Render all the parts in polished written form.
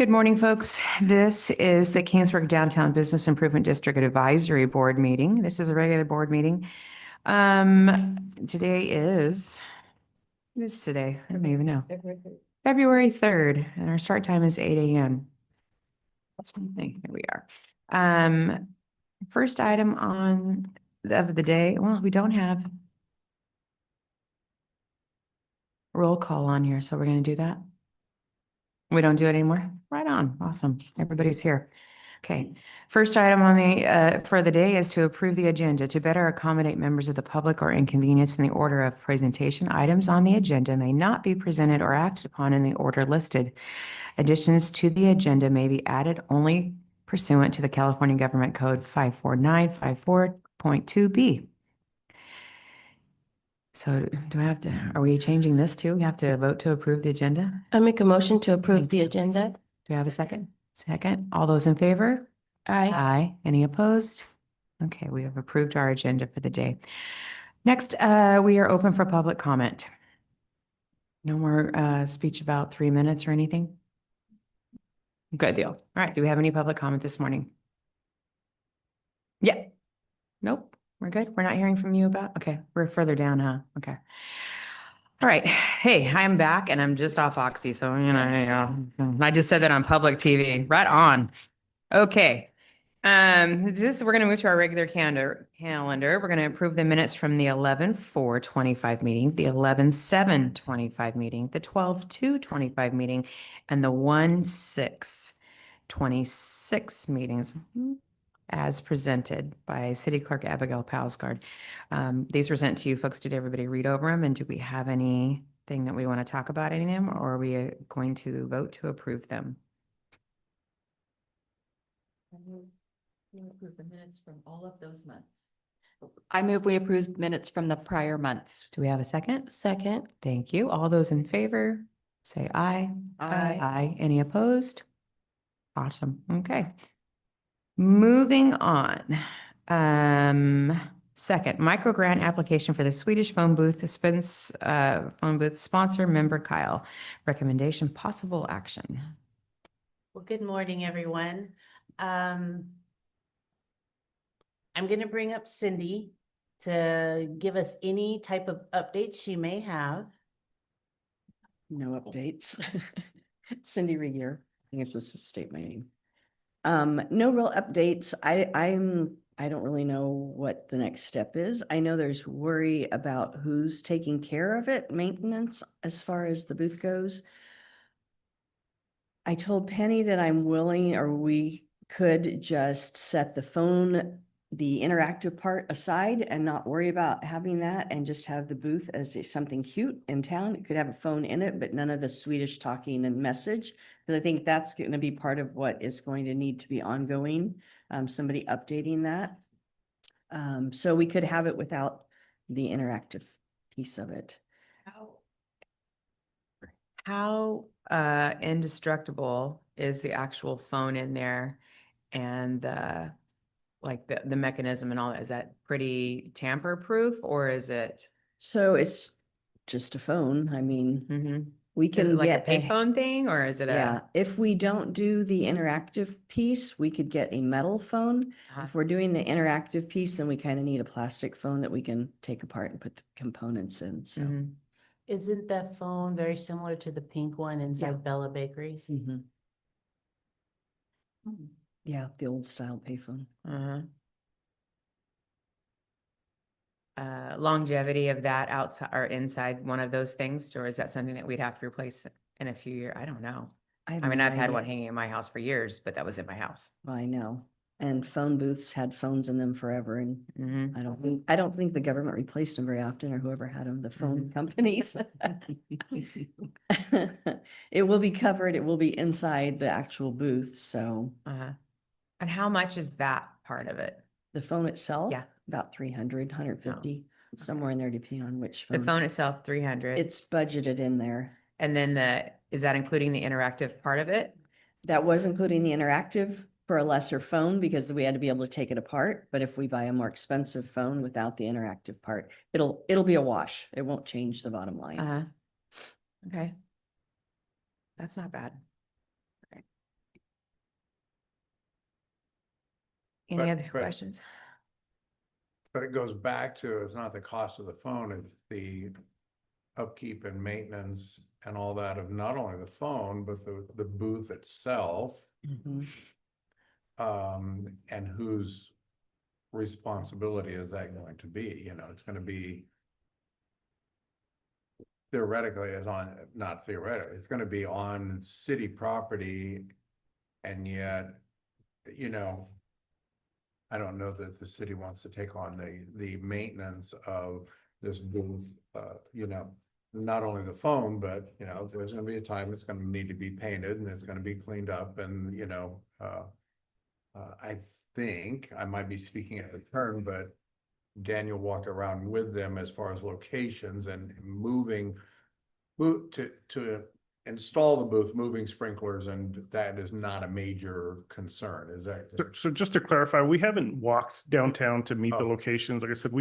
Good morning, folks. This is the Kingsburg Downtown Business Improvement District Advisory Board meeting. This is a regular board meeting. Today is, what is today? I don't even know. February 3rd, and our start time is 8 a.m. That's one thing. Here we are. First item of the day. Well, we don't have roll call on here, so we're going to do that. We don't do it anymore? Right on. Awesome. Everybody's here. Okay. First item on the for the day is to approve the agenda to better accommodate members of the public or inconvenience in the order of presentation. Items on the agenda may not be presented or acted upon in the order listed. Additions to the agenda may be added only pursuant to the California Government Code 54954.2B. So do I have to, are we changing this too? We have to vote to approve the agenda? I make a motion to approve the agenda. Do I have a second? Second. All those in favor? Aye. Aye. Any opposed? Okay, we have approved our agenda for the day. Next, we are open for public comment. No more speech about 3 minutes or anything? Good deal. All right, do we have any public comment this morning? Yeah. Nope, we're good. We're not hearing from you about, okay, we're further down, huh? Okay. All right. Hey, I'm back and I'm just off Oxy. So, I just said that on public TV. Right on. Okay. We're going to move to our regular calendar. We're going to approve the minutes from the 11/4/25 meeting, the 11/7/25 meeting, the 12/2/25 meeting, and the 1/6/26 meetings as presented by City Clerk Abigail Palsgard. These were sent to you folks. Did everybody read over them? And do we have anything that we want to talk about any of them, or are we going to vote to approve them? Approve the minutes from all of those months. I move we approve minutes from the prior months. Do we have a second? Second. Thank you. All those in favor, say aye. Aye. Aye. Any opposed? Awesome. Okay. Moving on. Second, micro grant application for the Swedish phone booth sponsor member Kyle. Recommendation, possible action. Well, good morning, everyone. I'm going to bring up Cindy to give us any type of updates she may have. No updates. Cindy Regier. I think it's just to state my name. No real updates. I don't really know what the next step is. I know there's worry about who's taking care of it, maintenance, as far as the booth goes. I told Penny that I'm willing, or we could just set the interactive part aside and not worry about having that, and just have the booth as something cute in town. It could have a phone in it, but none of the Swedish talking and message, because I think that's going to be part of what is going to need to be ongoing. Somebody updating that. So we could have it without the interactive piece of it. How indestructible is the actual phone in there, and like the mechanism and all that? Is that pretty tamper proof, or is it? So it's just a phone. I mean, we Is can it like get a payphone thing, or is it yeah, if we don't do the interactive piece, we could get a metal phone. If we're doing the interactive piece, then we kind of need a plastic phone that we can take apart and put the components in. So Isn't that phone very similar to the pink one inside Bella Bakeries? yeah, the old style payphone. Longevity of that outside or inside one of those things, or is that something that we'd have to replace in a few years? I don't know. I mean, I've had one hanging in my house for years, but that was in my house. I know. And phone booths had phones in them forever, and I don't think the government replaced them very often, or whoever had them, the phone companies. It will be covered. It will be inside the actual booth. So, and how much is that part of it? The phone itself, yeah, about 300, 150, somewhere in there, depending on which phone. The phone itself, 300. It's budgeted in there. And then is that including the interactive part of it? That was including the interactive for a lesser phone, because we had to be able to take it apart. But if we buy a more expensive phone without the interactive part, it'll be a wash. It won't change the bottom line. Okay. That's not bad. Okay. Any But- other but- questions? But it goes back to, it's not the cost of the phone, it's the upkeep and maintenance and all that of not only the phone, but the booth itself. Mhm. And whose responsibility is that going to be? You know, it's gonna be theoretically is on, not theoretically, it's gonna be on city property. And yet, you know, I don't know that the city wants to take on the maintenance of this booth, you know, not only the phone, but, you know, there's gonna be a time it's gonna need to be painted and it's gonna be cleaned up and, you know, I think, I might be speaking out of turn, but Daniel walked around with them as far as locations and moving to install the booth, moving sprinklers, and that is not a major concern, is that? So just to clarify, we haven't walked downtown to meet the Oh. locations. Like I said,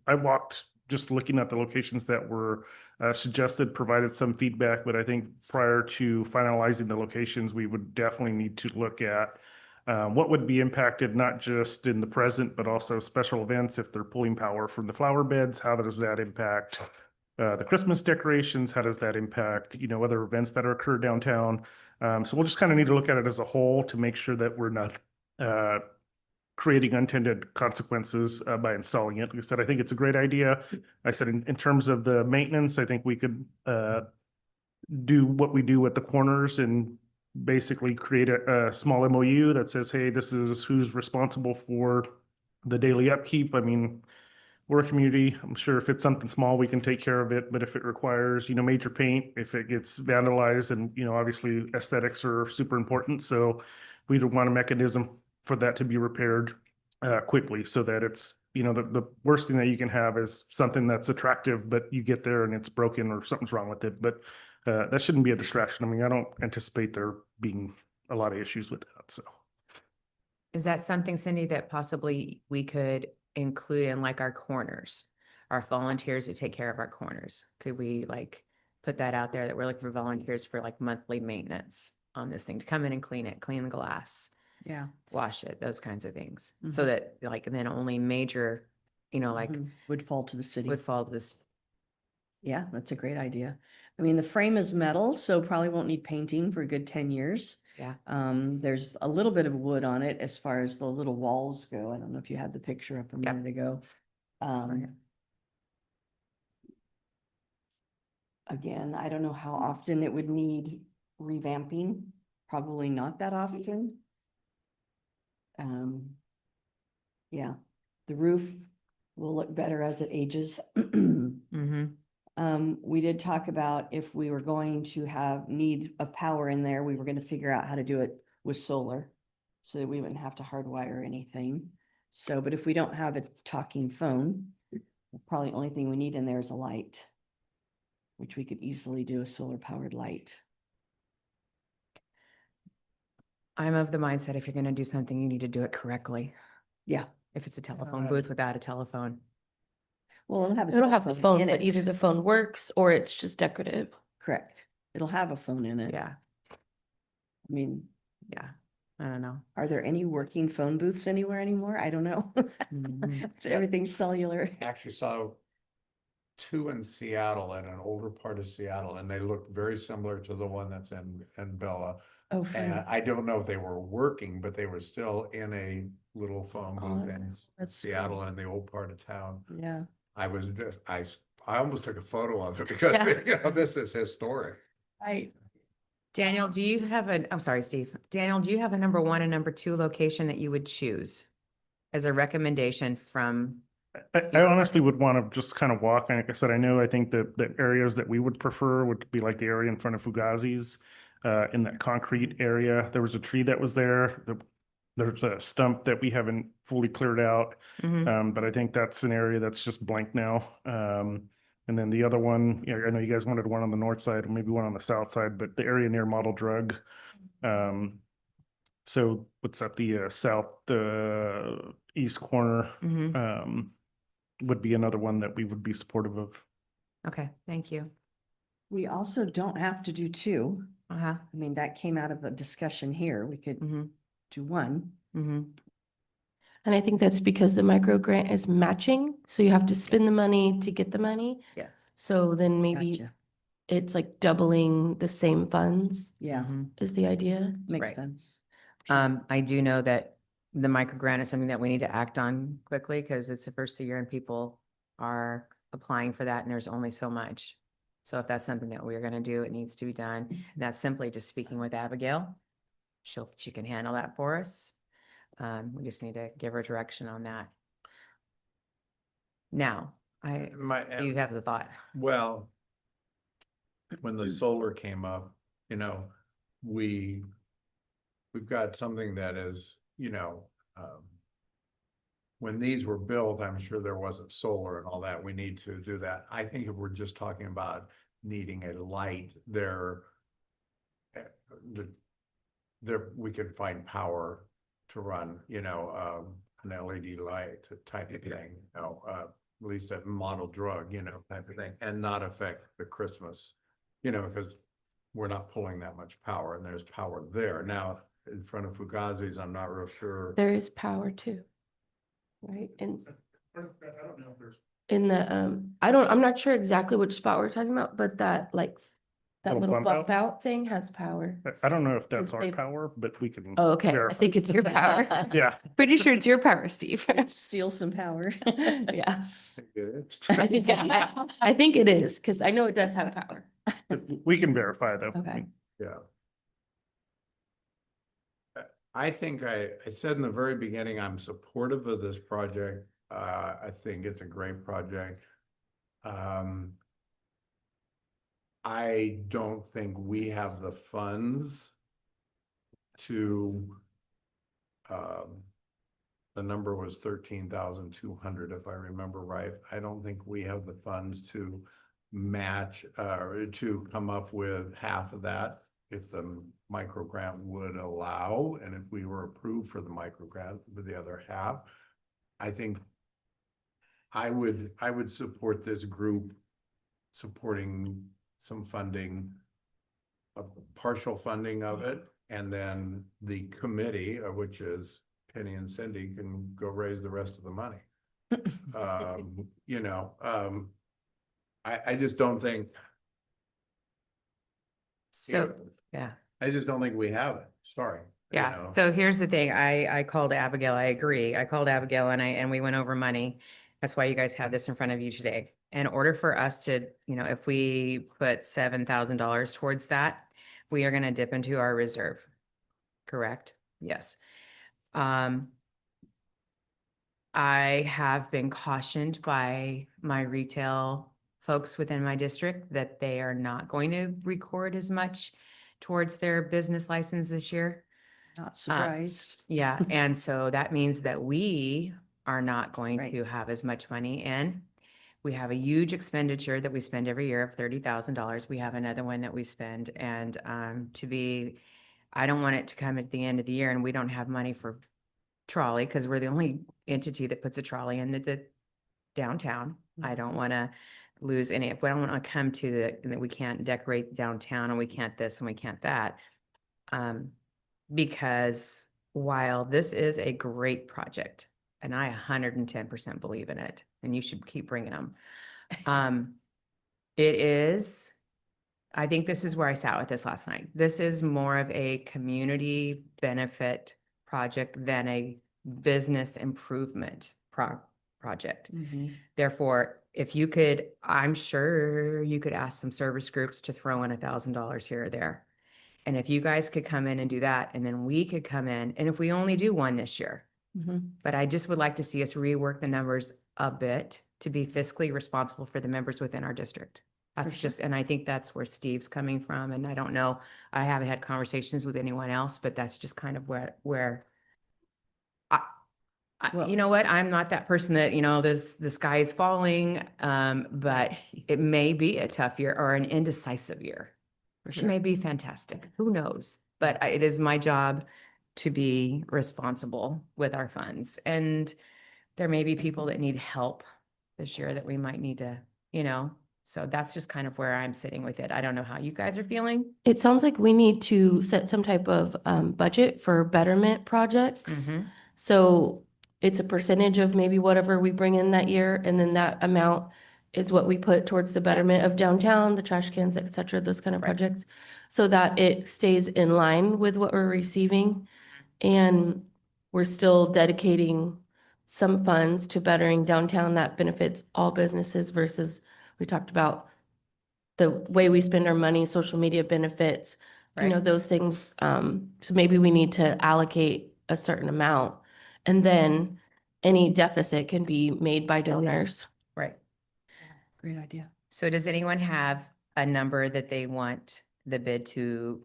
I walked just looking at the locations that were suggested, provided some feedback, but I think prior to finalizing the locations, we would definitely need to look at what would be impacted, not just in the present, but also special events. If they're pulling power from the flower beds, how does that impact the Christmas decorations? How does that impact, you know, other events that occur downtown? So we'll just kind of need to look at it as a whole to make sure that we're not creating unintended consequences by installing it. Like I said, I think it's a great idea. I said in terms of the maintenance, I think we could do what we do at the corners and basically create a small MOU that says, hey, this is who's responsible for the daily upkeep. I mean, we're a community. I'm sure if it's something small, we can take care of it. But if it requires, you know, major paint, if it gets vandalized, and, you know, obviously aesthetics are super important. So we'd want a mechanism for that to be repaired quickly so that it's, you know, the worst thing that you can have is something that's attractive, but you get there and it's broken or something's wrong with it. But that shouldn't be a distraction. I mean, I don't anticipate there being a lot of issues with that. So. Is that something, Cindy, that possibly we could include in like our corners? Our volunteers who take care of our corners? Could we like put that out there that we're looking for volunteers for like monthly maintenance on this thing to come in and clean it, clean the glass, Yeah. wash it, those kinds of things? So that like, and then only major, you know, like Would fall to the city. would fall to this. Yeah, that's a great idea. I mean, the frame is metal, so probably won't need painting for a good 10 years. Yeah. There's a little bit of wood on it as far as the little walls go. I don't know if you had the picture up a Yep. minute ago. Again, I don't know how often it would need revamping, probably not that often. Yeah, the roof will look better as it ages. Mm-hmm. We did talk about if we were going to need a power in there, we were gonna figure out how to do it with solar. So that we wouldn't have to hardwire anything. So, but if we don't have a talking phone, probably the only thing we need in there is a light. Which we could easily do a solar powered light. I'm of the mindset, if you're gonna do something, you need to do it correctly. Yeah. If it's a telephone booth without a telephone. Well, it'll have. a It'll have the telephone phone, in but it. either the phone works or it's just decorative. Correct. It'll have a phone in it. Yeah, I mean, yeah. I don't know. are there any working phone booths anywhere anymore? I don't know. Mhm. Everything's cellular. Actually saw two in Seattle, in an older part of Seattle, and they looked very similar to the one that's in Bella. Oh, And fun. I don't know if they were working, but they were still in a little phone Oh, booth in that's Seattle cool. in the old part of town. Yeah. I almost took a photo of it because, Yeah. you know, this is historic. Right. Daniel, do you have I'm sorry, Steve. Daniel, do you have a number 1 and number 2 location that you would choose as a recommendation from? I honestly would want to just kind of walk. And like I said, I think that the areas that we would prefer would be like the area in front of Fugazi's, in that concrete area. There was a tree that was there. There's a stump that we haven't fully cleared out. Mhm. But I think that's an area that's just blank now. And then the other one, you know, I know you guys wanted one on the north side or maybe one on the south side, but the area near Model Drug. So what's that? The east corner. Mhm. Would be another one that we would be supportive of. Okay, thank you. We also don't have to do 2. Uh-huh. I mean, that came out of a discussion here. We could Mhm. do 1. Mhm. And I think that's because the micro grant is matching, so you have to spend the money to get the money. Yes. So then maybe Gotcha. it's like doubling the same funds Yeah, Mhm. is the idea. makes Right. sense. I do know that the micro grant is something that we need to act on quickly because it's the first of the year and people are applying for that and there's only so much. So if that's something that we're gonna do, it needs to be done. And that's simply just speaking with Abigail. She can handle that for us. We just need to give her direction on that. Now, you have the thought. Well, when the solar came up, you know, we've got something that is, when these were built, I'm sure there wasn't solar and all that. We need to do that. I think if we're just talking about needing a light, we could find power to run, an LED light type of thing, at least a model drug, type of thing, and not affect the Christmas, because we're not pulling that much power and there's power there. Now, in front of Fugazi's, I'm not real sure. There is power too. Right? And I don't know if there's. in the, I'm not sure exactly which spot we're talking about, but that Little little bump bump out? out thing has power. I don't know if that's Because our they- power, but we can. Oh, okay. I verify. think it's your power. Yeah. Pretty sure it's your power, Steve. Steal some power. Yeah, I think it is, because I know it does have power. We can verify though. Okay. Yeah. I think I said in the very beginning, I'm supportive of this project. I think it's a great project. I don't think we have the funds to, the number was 13,200, if I remember right. I don't think we have the funds to match, to come up with half of that if the micro grant would allow, and if we were approved for the micro grant with the other half. I think I would support this group supporting some funding, a partial funding of it, and then the committee, which is Penny and Cindy, can go raise the rest of the money. I just don't think, So, yeah. I just don't think we have it. Sorry. Yeah, so here's the thing. I called Abigail. I agree. I called Abigail and we went over money. That's why you guys have this in front of you today. In order for us to, if we put $7,000 towards that, we are gonna dip into our reserve. Correct? Yes. I have been cautioned by my retail folks within my district that they are not going to record as much towards their business license this year. Not surprised. Yeah, and so that means that we are not going Right. to have as much money in. We have a huge expenditure that we spend every year of $30,000. We have another one that we spend, and I don't want it to come at the end of the year and we don't have money for trolley because we're the only entity that puts a trolley in the downtown. I don't want to lose any. If we don't want to come to that we can't decorate downtown and we can't this and we can't that. Because while this is a great project and I 110% believe in it, and you should keep bringing them. It is, I think this is where I sat with this last night. This is more of a community benefit project than a business improvement project. Mhm. Therefore, if you could, I'm sure you could ask some service groups to throw in $1,000 here or there. And if you guys could come in and do that, and then we could come in, and if we only do one this year, Mhm. but I just would like to see us rework the numbers a bit to be fiscally responsible for the members within our district. That's sure. just, and I think that's where Steve's coming from. And I don't know, I haven't had conversations with anyone else, but that's just kind of where Well- you know what? I'm not that person that, the sky is falling. But it may be a tough year or an indecisive year. For It sure. may be fantastic. Who knows? But it is my job to be responsible with our funds. And there may be people that need help this year that we might need to, so that's just kind of where I'm sitting with it. I don't know how you guys are feeling. It sounds like we need to set some type of budget for betterment projects. Mhm. So it's a percentage of maybe whatever we bring in that year, and then that amount is what we put towards the betterment of downtown, the trash cans, et cetera, those kind of Right. projects, so that it stays in line with what we're receiving. And we're still dedicating some funds to bettering downtown that benefits all businesses versus, we talked about the way we spend our money, social media benefits, you know, Right. those things. So maybe we need to allocate a certain amount, and then any deficit can be made by donors. Right. Great idea. So does anyone have a number that they want the bid to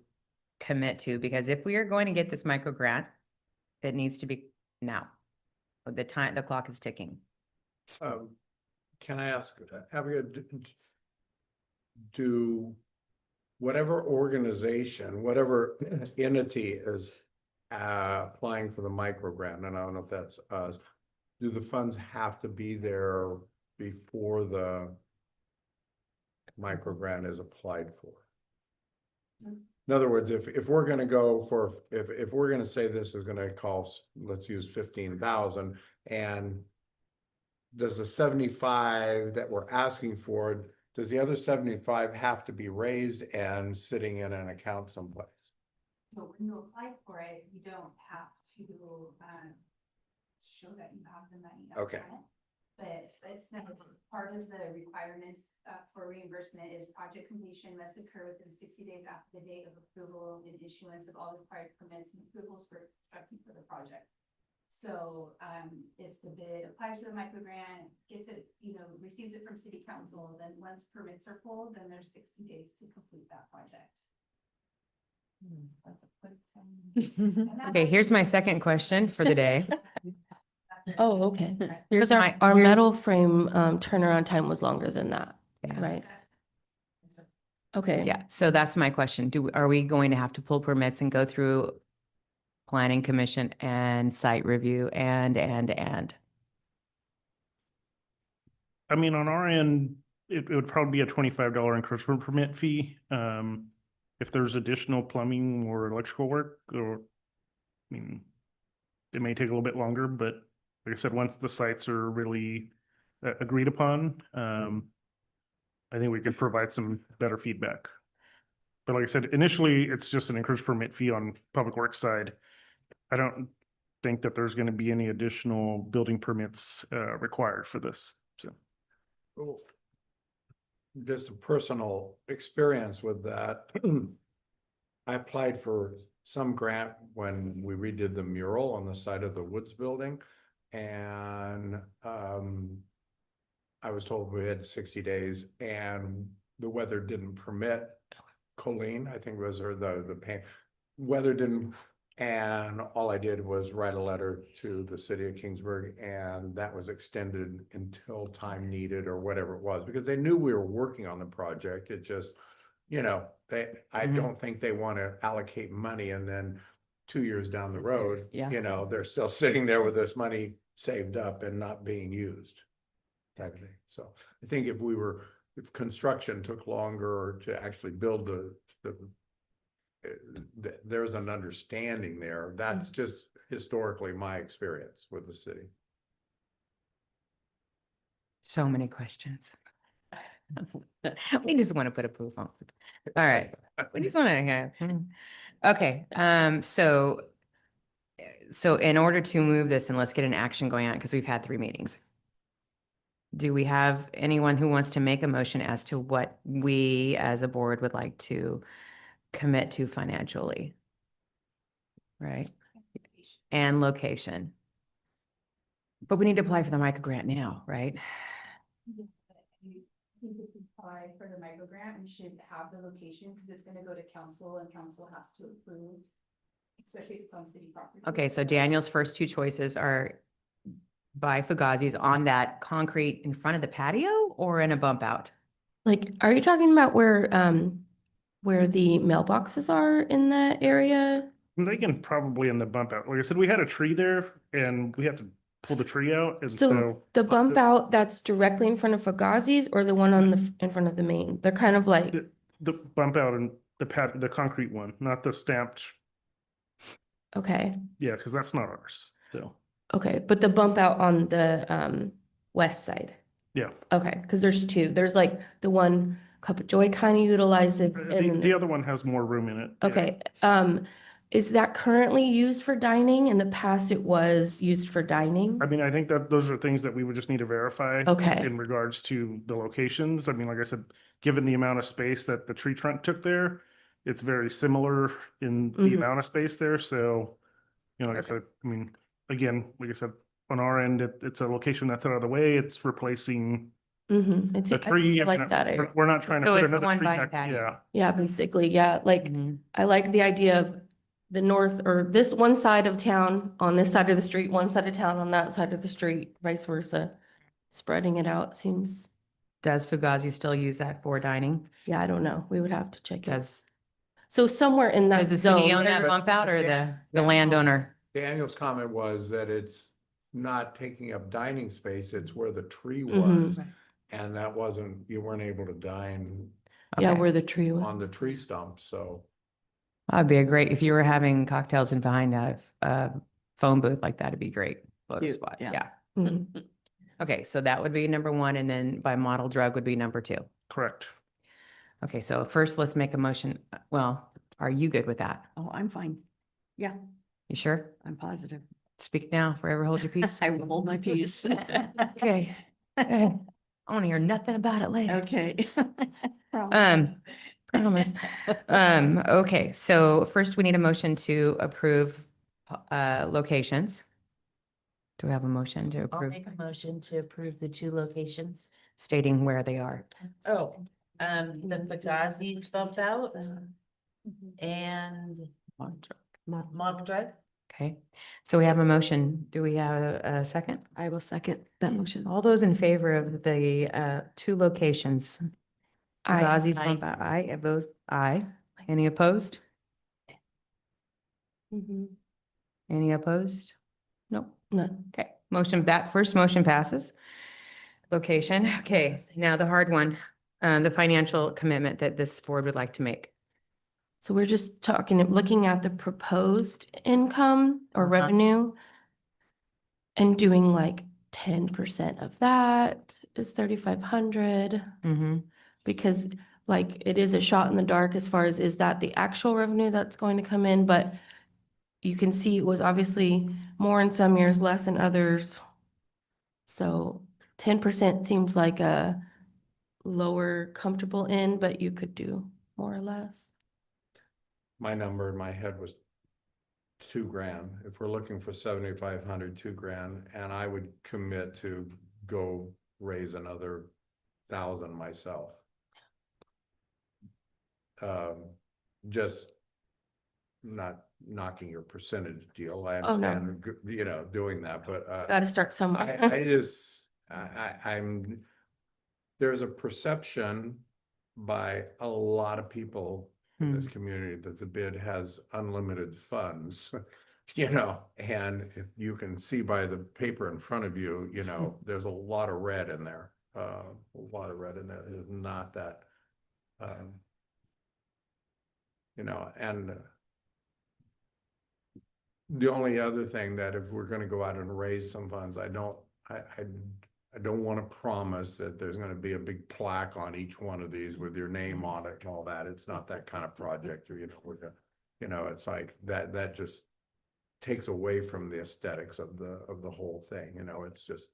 commit to? Because if we are going to get this micro grant, it needs to be now. The clock is ticking. Can I ask, Abigail, do whatever organization, whatever entity is applying for the micro grant, and I don't know if that's us, do the funds have to be there before the micro grant is applied for? In other words, if we're gonna go for, if we're gonna say this is gonna cost, let's use 15,000, and does the 75 that we're asking for, does the other 75 have to be raised and sitting in an account someplace? So when you apply for it, you don't have to, show that you have the money Okay. upfront. But it's part of the requirements, for reimbursement is project completion must occur within 60 days after the date of approval and issuance of all required permits and approvals for construction for the project. So, if the bid applies for the micro grant, gets it, receives it from city council, then once permits are pulled, then there's 60 days to complete that project. That's a quick time. And that Okay, here's my second question for the day. Oh, okay. Here's Because our here's- metal frame turnaround time was longer than that, Yeah. right? Okay. Yeah, so that's my question. Are we going to have to pull permits and go through planning commission and site review and? I mean, on our end, it would probably be a $25 encroachment permit fee. If there's additional plumbing or electrical work, or, I mean, it may take a little bit longer, but like I said, once the sites are really agreed upon, I think we can provide some better feedback. But like I said, initially, it's just an encroachment permit fee on public works side. I don't think that there's going to be any additional building permits required for this, so. Well, just a personal experience with that. I applied for some grant when we redid the mural on the side of the Woods building. And I was told we had 60 days and the weather didn't permit. Colleen, I think was, or the paint, weather didn't. And all I did was write a letter to the city of Kingsburg, and that was extended until time needed or whatever it was, because they knew we were working on the project. It just, I don't think they want to allocate money and then 2 years down the road, Yeah. they're still sitting there with this money saved up and not being used. Type of thing. So I think if construction took longer to actually build there's an understanding there. That's just historically my experience with the city. So many questions. We just want to put a poof on. All right. We just want to, okay. So in order to move this, and let's get an action going on, because we've had 3 meetings. Do we have anyone who wants to make a motion as to what we as a board would like to commit to financially? Right? And location. But we need to apply for the micro grant now, right? You could apply for the micro grant, we should have the location, because it's gonna go to council and council has to approve, especially if it's on city property. Okay, so Daniel's first 2 choices are by Fugazi's on that concrete in front of the patio or in a bump out? Like, are you talking about where the mailboxes are in that area? They can probably in the bump out. Like I said, we had a tree there and we have to pull the tree out. And So the bump out that's directly in front of Fugazi's, or the one on in front of the main? They're kind of like, the bump out and the concrete one, not the stamped. okay. Yeah, because that's not ours. So Okay, but the bump out on the west side. Yeah. Okay, because there's two. There's like the one Cup of Joy kind of utilizes and then The other one has more room in it. yeah. Okay, is that currently used for dining? In the past, it was used for dining? I mean, I think that those are things that we would just need to verify. Okay. In regards to the locations. I mean, like I said, given the amount of space that the tree trunk took there, it's very similar in the Mhm. amount of space there, so, you know, like I Okay. said, I mean, again, like I said, on our end, it's a location that's out of the way, it's replacing Mm-hmm. a tree. I I mean, like that we're- area. We're not trying to So put it's the another one tree by the back, patio. yeah. Yeah, basically, yeah, like, Mhm. I like the idea of the north or this one side of town, on this side of the street, one side of town, on that side of the street, vice versa. Spreading it out seems, Does Fugazi still use that for dining? yeah, I don't know. We would have to check it. Does, So somewhere in that does the city zone, own that there- bump out or the Daniel's- landowner? Daniel's comment was that it's not taking up dining space, it's where the tree Mhm. was. And that wasn't, you weren't able to dine yeah, Okay. where the tree was. on the tree stump, so. That'd be a great, if you were having cocktails in behind a phone booth like that, it'd be great. Photo Cute, spot, yeah. yeah. Mhm. Okay, so that would be number one, and then by model drug would be number two. Correct. Okay, so first let's make a motion. Well, are you good with that? Oh, I'm fine. Yeah, You sure? I'm positive. Speak now, forever hold your peace. I will hold my peace. Okay. I want to hear nothing about it later. Okay. Promise. Okay, so first we need a motion to approve locations. Do we have a motion to I'll approve make a motion to approve the two locations. stating where they are? Oh, the Fugazi's bump out and Mock Drug. Okay, so we have a motion. Do we have a second? I will second that motion. All those in favor of the two locations? Aye. Fugazi's Aye. bump out, aye, of those, aye. Any opposed? Mhm. Any opposed? Nope. None. Okay, motion, that first motion passes. Location, okay, now the hard one, the financial commitment that this board would like to make. So we're just talking, looking at the proposed income or Uh-huh. revenue and doing like 10% of that is 3,500. Mm-hmm. Because like it is a shot in the dark as far as is that the actual revenue that's going to come in, but you can see it was obviously more in some years, less in others. So 10% seems like a lower comfortable in, but you could do more or less. My number in my head was $2,000. If we're looking for 7,500, $2,000, and I would commit to go raise another 1,000 myself. Just not knocking your percentage deal. I Oh, no. understand, you know, doing that, but Got to start somewhere. I just, I'm, there's a perception by a lot of people in this community that the bid has unlimited funds, you know, and if you can see by the paper in front of you, you know, there's a lot of red in there. A lot of red in there. There's not that, you know, and the only other thing that if we're gonna go out and raise some funds, I don't want to promise that there's gonna be a big plaque on each one of these with your name on it and all that. It's not that kind of project, or, you know, we're gonna, you know, it's like that just takes away from the aesthetics of the whole thing, you know, it's just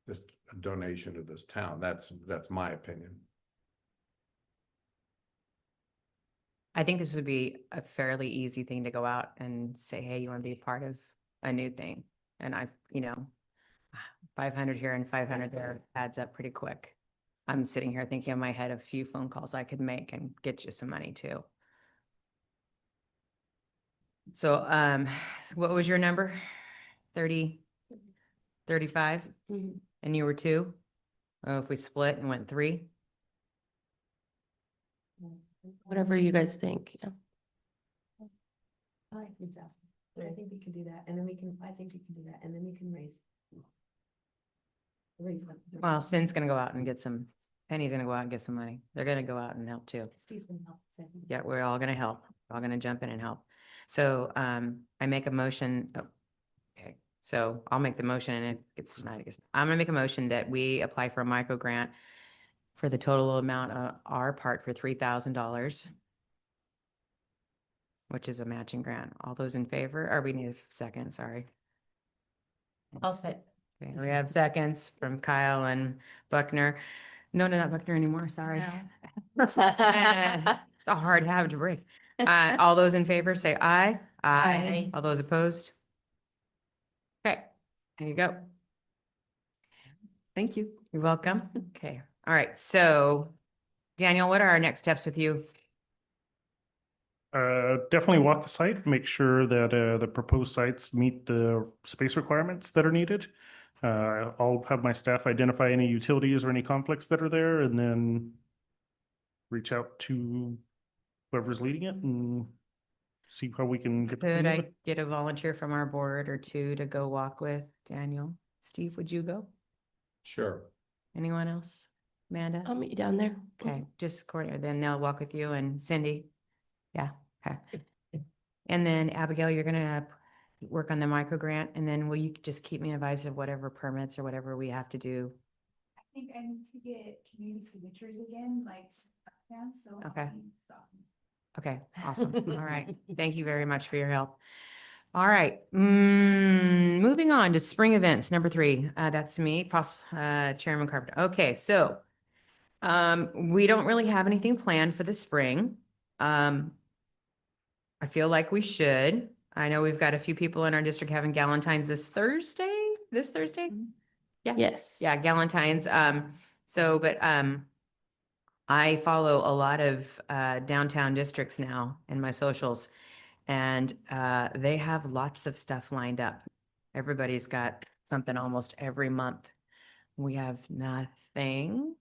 a donation to this town. That's my opinion. I think this would be a fairly easy thing to go out and say, hey, you want to be part of a new thing? And I, you know, 500 here and 500 there adds up pretty quick. I'm sitting here thinking in my head a few phone calls I could make and get you some money too. So, what was your number? 30, 35? Mhm. And you were 2? Oh, if we split and went 3? Whatever you guys think, yeah. I like 3,000. I think we can do that, and then I think we can do that, and then we can raise. Them. Well, Sin's gonna go out and get some, Penny's gonna go out and get some money. They're gonna go out and help too. Steve's gonna help. Second. Yeah, we're all gonna help. We're all gonna jump in and help. So, I make a motion. Oh, Okay, so I'll make the motion and if it's denied, I guess, I'm gonna make a motion that we apply for a micro grant for the total amount of our part for $3,000, which is a matching grant. All those in favor, or we need a second, sorry. I'll say. Okay, we have seconds from Kyle and Buckner. No, not Buckner anymore, sorry. It's a hard habit to break. All those in favor say aye. Aye. All those opposed? Okay, there you go. Thank you. You're welcome. Okay, all right, so Daniel, what are our next steps with you? Definitely walk the site, make sure that the proposed sites meet the space requirements that are needed. I'll have my staff identify any utilities or any conflicts that are there and then reach out to whoever's leading it and see how we can get. the thing Could I moving. get a volunteer from our board or two to go walk with Daniel? Steve, would you go? Sure. Anyone else? Amanda? I'll meet you down there. Okay, just Courtney, then they'll walk with you and Cindy. Yeah, okay. And then Abigail, you're gonna work on the micro grant and then will you just keep me advised of whatever permits or whatever we have to do? I think I need to get community signatures again, like, so. I'll Okay. be stopping. Okay, awesome. All right. Thank you very much for your help. All right, moving on to spring events, number 3. That's me, Chairman Carpenter. Okay, so we don't really have anything planned for the spring. I feel like we should. I know we've got a few people in our district having Galentine's this Thursday. Yeah. Yes. Yeah, Galentine's. But I follow a lot of downtown districts now in my socials, and they have lots of stuff lined up. Everybody's got something almost every month. We have nothing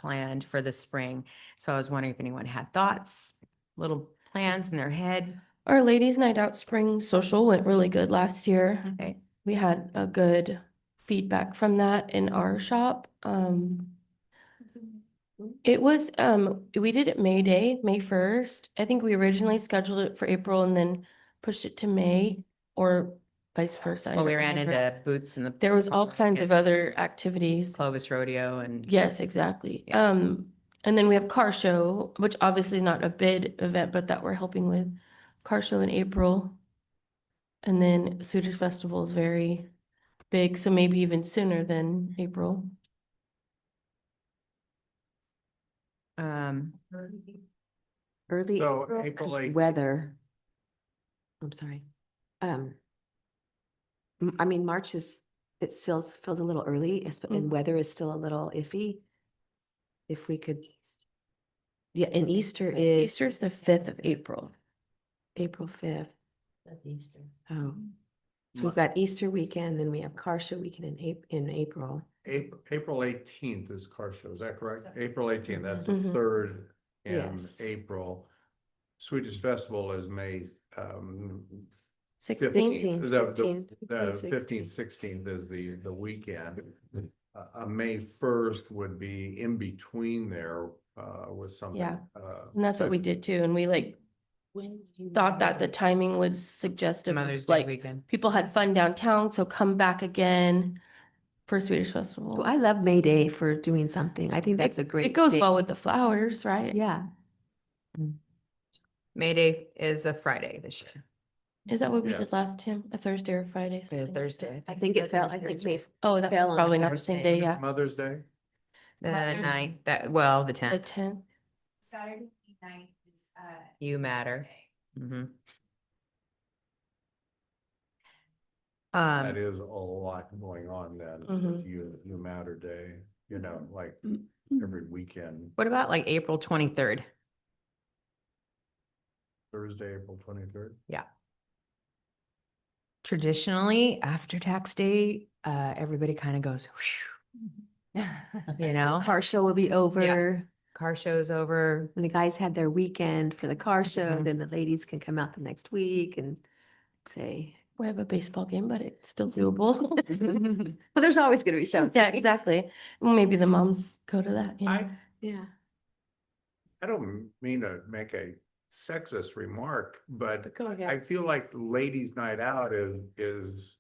planned for the spring. So I was wondering if anyone had thoughts, little plans in their head. Our ladies' night out spring social went really good last year. Okay. We had a good feedback from that in our shop. It was, we did it May Day, May 1st. I think we originally scheduled it for April and then pushed it to May or vice versa. I Well, we don't ran remember. into Boots and the There was all kinds of other activities. Clovis Rodeo and Yes, exactly. Yeah. And then we have car show, which obviously is not a bid event, but that we're helping with. Car show in April. And then Swedish Festival is very big, so maybe even sooner than April. Early So April, April 'cause 8th. Weather. I'm sorry. I mean, March it still feels a little early, and weather is still a little iffy. If we could. Yeah, and Easter is Easter's the 5th of April. April 5th. Easter. Oh. So we've got Easter weekend, then we have car show weekend in April. April 18th is car show, is that correct? April 18th, that's the Mhm. 3rd in Yes. April. Swedish Festival is May 16th. 15, The 15, 15th, 16th is the weekend. May 1st would be in between there with something. Yeah. And that's what we did too. And we thought that the timing was suggestive Mother's of Day like weekend. people had fun downtown, so come back again for Swedish Festival. Well, I love May Day for doing something. I think that's a great. It goes day. well with the flowers, right? Yeah. May Day is a Friday this year. Is that what we Yes. did last, Tim? A Thursday or a Friday? It's a something like Thursday. I think it felt, I think May. Oh, that's fell on probably a not the same day, yeah. Mother's Day? The Mother's- 9th, the The 10th. 10th. Saturday night is, You matter. okay. Mhm. That is a lot going on then with Mhm. you Matter Day, like every weekend, What about like April 23rd? Thursday, April 23rd. Traditionally, after tax day, everybody kind of goes, whew, Car show will be over. car show's over. And the guys had their weekend for the car show, Mhm. then the ladies can come out the next week and say. We have a baseball game, but it's still doable. Well, there's always gonna be something. Yeah, exactly. Well, maybe the moms go to that, you know? I Yeah. don't mean to make a sexist remark, but Go ahead. I feel like ladies' night out is,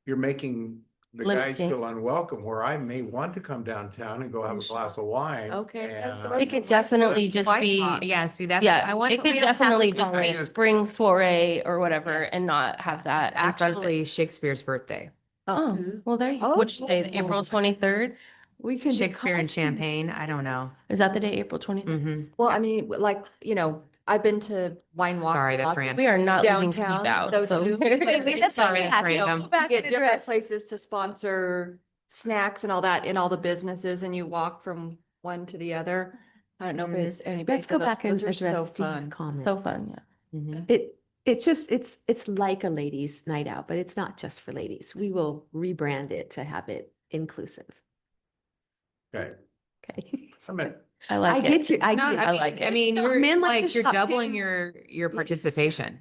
you're making the guys Limiting. feel unwelcome, where I may want to come downtown and go have a glass of wine. Okay, that's and- what It could definitely just Why be, not? Yeah, see, that's. yeah, I want it to- could we don't have to definitely call just be it a spring soiree or whatever and not have that in front of it. Actually, Shakespeare's birthday. Oh, well, there you go. Oh. Which day? April 23rd? We can. do Shakespeare and costume. Champagne, I don't know. Is that the day, April 23rd? Hmm. Well, I mean, like, I've been to wine walks. Sorry, a that's lot random. We are not leaving Steve downtown, out. so so- too. That's Sorry, that's random. Go back Get and different address. places to sponsor snacks and all that in all the businesses, and you walk from one to the other. I don't know if it's anybody. Let's go back and Those are address so Steve's fun. comment. So fun, yeah. Mhm. It's just, it's like a ladies' night out, but it's not just for ladies. We will rebrand it to have it inclusive. Okay, Okay. I mean, I I like it. get you. I No, get I you. like it. I mean, No, you're men like like, to you're shop doubling too. your Yes. participation.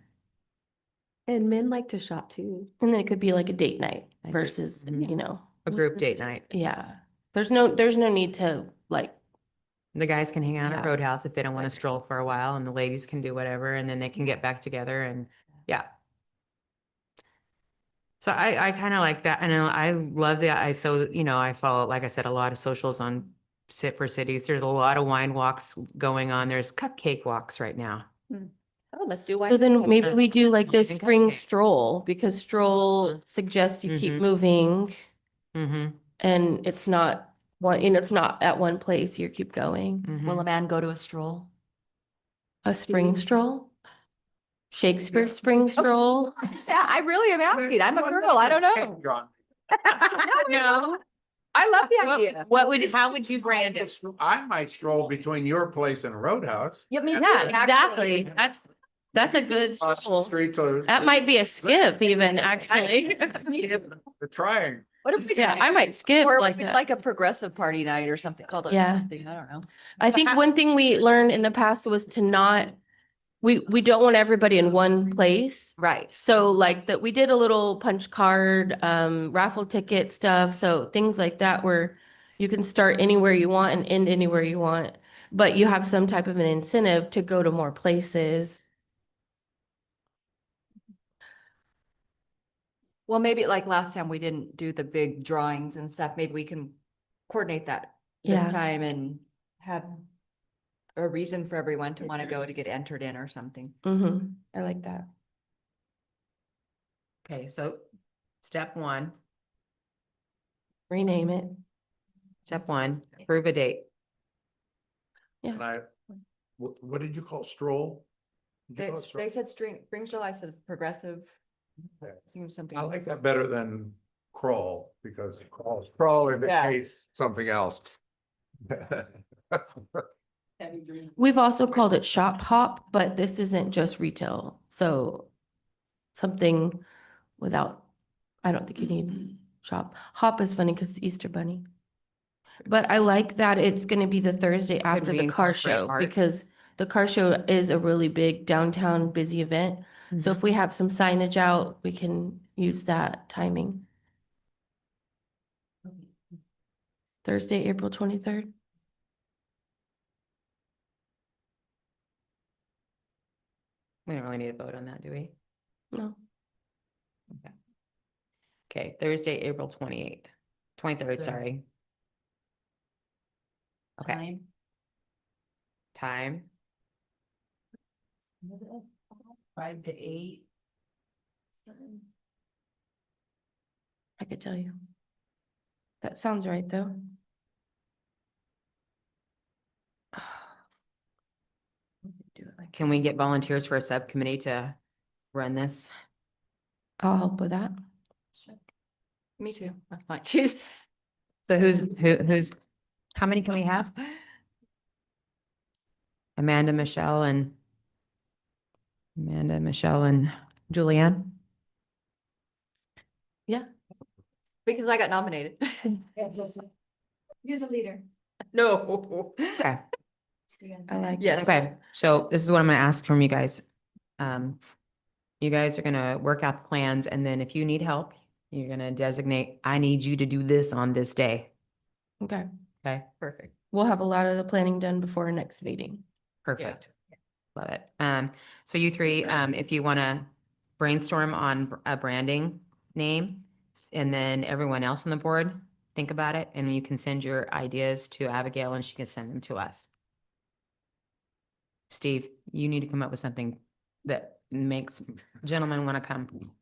And men like to shop too. And then it could be like a date night I agree. versus, Mhm. A group date night. yeah. There's no need to like, The guys can hang out at Yeah. Roadhouse if they don't want I to agree. stroll for a while, and the ladies can do whatever, and then they can get back together and, yeah. So I kind of like that, and I love that. I follow, like I said, a lot of socials on Sit for Cities. There's a lot of wine walks going on. There's cupcake walks right now. Oh, let's do wine. so then maybe we do like this Amazing spring cupcake. stroll because stroll suggests you keep Mhm. moving Mm-hmm. and it's not one, it's not at one place, you keep going. Will a man go to a stroll? A spring stroll? Shakespeare spring stroll? I really am asking. I'm a girl. I don't know. No. I love the idea. How would you brand it? I might stroll between your place and Roadhouse. Yeah, me Yeah, too, exactly. That's a good Across the stroll. street to. That might be a skip even, actually. The trying. What if we? Yeah, I might skip Or like we'd that. like a progressive party night or something called it Yeah. something, I don't know. I think one thing we learned in the past was to not, we don't want everybody in one place. Right. So like that, we did a little punch card, raffle ticket stuff. So things like that where you can start anywhere you want and end anywhere you want. But you have some type of an incentive to go to more places. Well, maybe like last time we didn't do the big drawings and stuff. Maybe we can coordinate that Yeah. this time and have a reason for everyone to want to go to get entered in or something. I like that. Okay, so step one, Rename it. approve a date. And what did you call stroll? Did you call it stroll? They said spring stroll, I said progressive. Okay. Seems something. I like that better than crawl, because crawl indicates something else. We've also called it shop hop, but this isn't just retail. So something without, I don't think you need shop. Hop is funny because it's Easter Bunny. But I like that it's going to be the Thursday after we the car incorporate show art? because the car show is a really big downtown busy event. So if we have some signage out, we can use that timing. Thursday, April 23rd. We don't really need a vote on that, do we? No. Okay, Thursday, April 28th, 23rd, sorry. Okay, time. 5 to 8. I could tell you. That sounds right, though. Do it like- Can we get volunteers for a subcommittee to run this? I'll help with that. Me too. That's fine. Choose. So who's, how many can we have? Amanda, Michelle, and Julianne? Yeah. Because I got nominated. You're the leader. No. Okay. I like Yes. Okay, so this is what I'm gonna ask from you guys. You guys are gonna work out the plans, and then if you need help, you're gonna designate, I need you to do this on this day. Okay. Okay, Perfect. we'll have a lot of the planning done before our next meeting. Perfect. Love it. So you three, if you want to brainstorm on a branding name, and then everyone else on the board, think about it, and you can send your ideas to Abigail and she can send them to us. Steve, you need to come up with something that makes gentlemen want to come.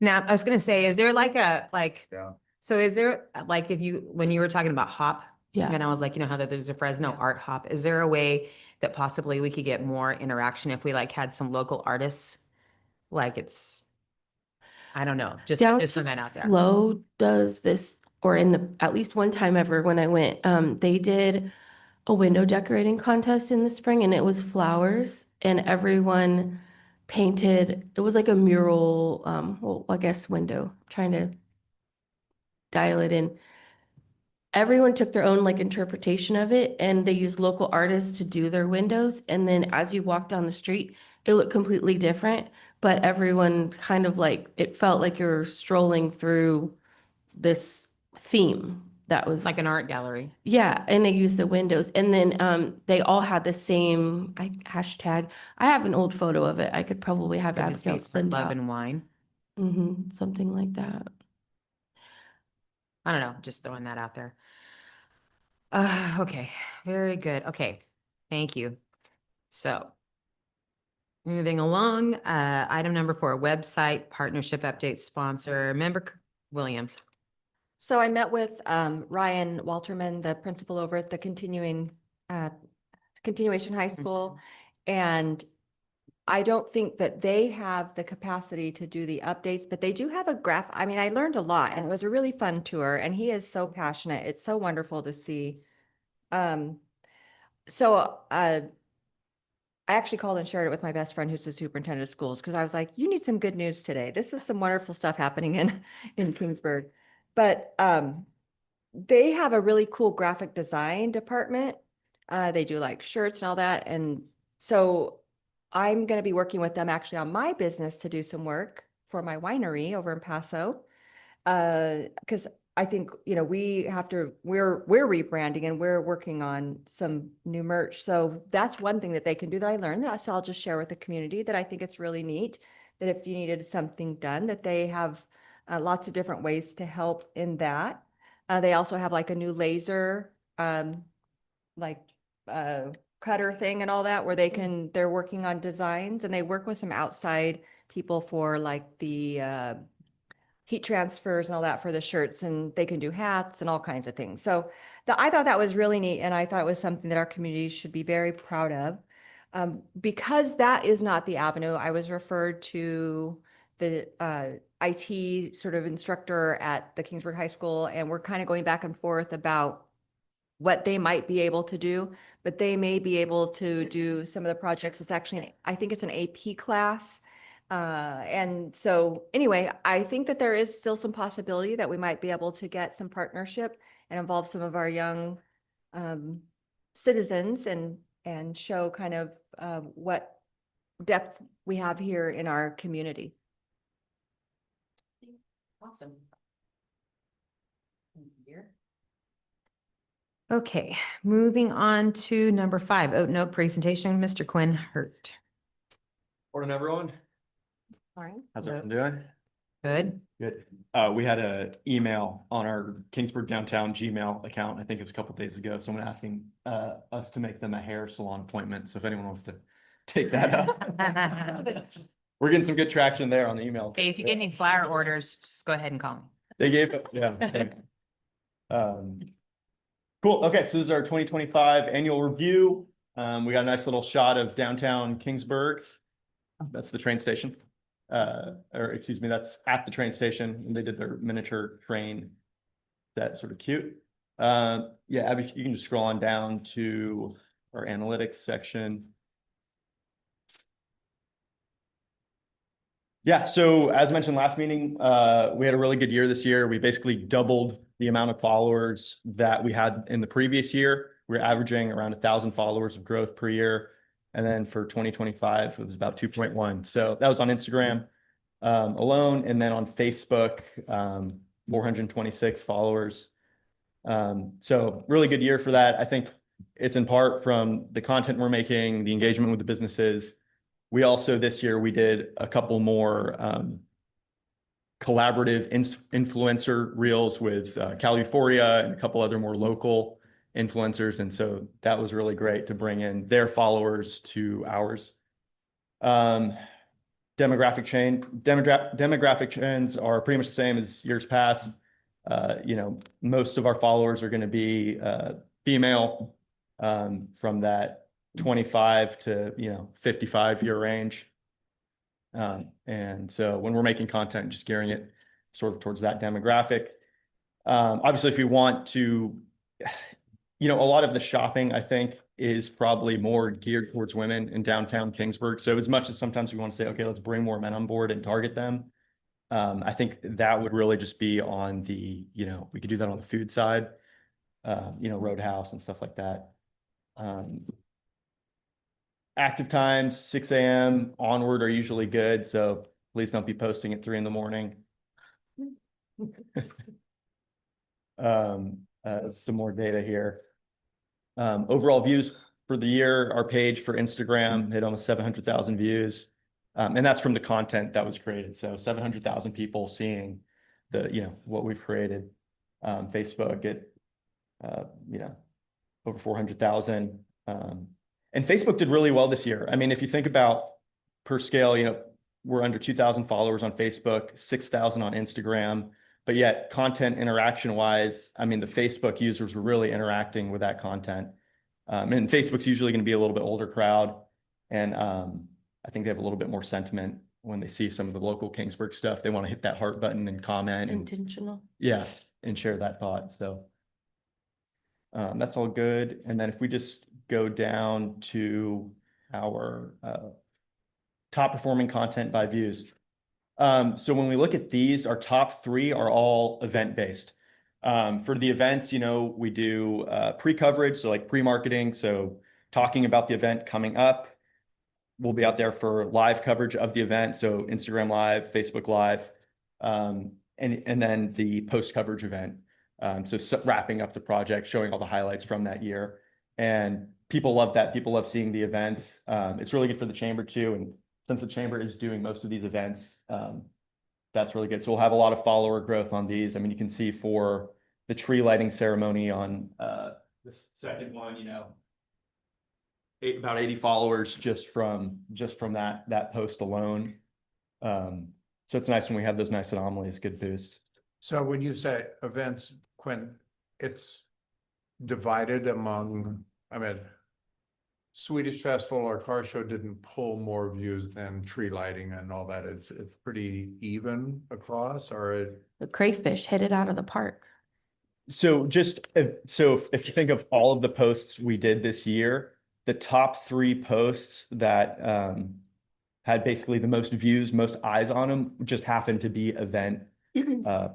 Now, I was gonna say, is there like Yeah. so is there, like, if you, when you were talking about hop, Yeah. and I was like, you know, how there's a Fresno art hop, is there a way that possibly we could get more interaction if we like had some local artists? Like it's, I don't know, just for that out there. Low does this, or in the, at least one time ever when I went, they did a window decorating contest in the spring and it was flowers and everyone painted, it was like a mural, well, I guess window, trying to dial it in. Everyone took their own like interpretation of it and they used local artists to do their windows. And then as you walk down the street, it looked completely different, but everyone kind of like, it felt like you're strolling through this theme that was Like an art gallery. yeah, and they used the windows. And then they all had the same hashtag. I have an old photo of it. I could probably have Could this be Abigail for send love out. and wine? Something like that. I don't know, just throwing that out there. Okay, very good. Okay, thank you. So moving along, item number 4, website partnership update sponsor, Williams. So I met with Ryan Walterman, the principal over at the continuation high school. And I don't think that they have the capacity to do the updates, but they do have a graph. I mean, I learned a lot and it was a really fun tour and he is so passionate. It's so wonderful to see. I actually called and shared it with my best friend who's the superintendent of schools because I was like, you need some good news today. This is some wonderful stuff happening in Kingsburg. But they have a really cool graphic design department. They do like shirts and all that. And so I'm going to be working with them actually on my business to do some work for my winery over in Paso. Because I think, you know, we're rebranding and we're working on some new merch. So that's one thing that they can do that I learned that so I'll just share with the community that I think it's really neat that if you needed something done, that they have lots of different ways to help in that. They also have like a new laser, like cutter thing and all that where they're working on designs and they work with some outside people for like the heat transfers and all that for the shirts and they can do hats and all kinds of things. So I thought that was really neat and I thought it was something that our community should be very proud of. Because that is not the avenue, I was referred to the IT sort of instructor at the Kingsburg High School and we're kind of going back and forth about what they might be able to do, but they may be able to do some of the projects. It's actually, I think it's an AP class. And so anyway, I think that there is still some possibility that we might be able to get some partnership and involve some of our young citizens and show kind of what depth we have here in our community. Awesome. Okay, moving on to number 5, oat note presentation, Mr. Quinn Hurt. Morning, everyone. Lauren? How's everyone doing? Good. Good. We had an email on our Kingsburg Downtown Gmail account. I think it was a couple days ago. Someone asking us to make them a hair salon appointment. So if anyone wants to take that up, we're getting some good traction there on the email. Hey, if you get any flower orders, just go ahead and call me. They gave it, yeah. Cool. Okay, so this is our 2025 annual review. We got a nice little shot of downtown Kingsburg. That's the train station. Or excuse me, that's at the train station. And they did their miniature train. That's sort of cute. Yeah, Abby, you can just scroll on down to our analytics section. Yeah, so as mentioned last meeting, we had a really good year this year. We basically doubled the amount of followers that we had in the previous year. We were averaging around 1,000 followers of growth per year. And then for 2025, it was about 2.1. So that was on Instagram alone. And then on Facebook, 426 followers. So really good year for that. I think it's in part from the content we're making, the engagement with the businesses. We also, this year, we did a couple more collaborative influencer reels with Cal Euphoria and a couple other more local influencers. And so that was really great to bring in their followers to ours. Demographic trends are pretty much the same as years past. Most of our followers are going to be female, from that 25 to 55 year range. And so when we're making content, just gearing it sort of towards that demographic. Obviously, if you want to, a lot of the shopping, I think, is probably more geared towards women in downtown Kingsburg. So as much as sometimes we want to say, okay, let's bring more men on board and target them, I think that would really just be on the, we could do that on the food side, Roadhouse and stuff like that. Active times, 6 a.m. onward are usually good. So please don't be posting at 3 a.m. Some more data here. Overall views for the year, our page for Instagram hit almost 700,000 views. And that's from the content that was created. So 700,000 people seeing what we've created. Facebook at, over 400,000. And Facebook did really well this year. I mean, if you think about per scale, we're under 2,000 followers on Facebook, 6,000 on Instagram, but yet content interaction wise, I mean, the Facebook users were really interacting with that content. And Facebook's usually going to be a little bit older crowd. And I think they have a little bit more sentiment when they see some of the local Kingsburg stuff. They want to hit that heart button and comment. Intentional. And share that thought. So that's all good. And then if we just go down to our top performing content by views. So when we look at these, our top 3 are all event-based. For the events, we do pre-coverage, so like pre-marketing. So talking about the event coming up. We'll be out there for live coverage of the event. So Instagram Live, Facebook Live, and then the post-coverage event. So wrapping up the project, showing all the highlights from that year. And people love that. People love seeing the events. It's really good for the chamber too. And since the chamber is doing most of these events, that's really good. So we'll have a lot of follower growth on these. I mean, you can see for the tree lighting ceremony on this second one, about 80 followers just from that post alone. So it's nice when we have those nice anomalies, good boost. So when you say events, Quinn, it's divided among, Swedish Festival or car show didn't pull more views than tree lighting and all that. It's pretty even across, or The crayfish hit it out of the park. So if you think of all of the posts we did this year, the top 3 posts that had basically the most views, most eyes on them, just happened to be event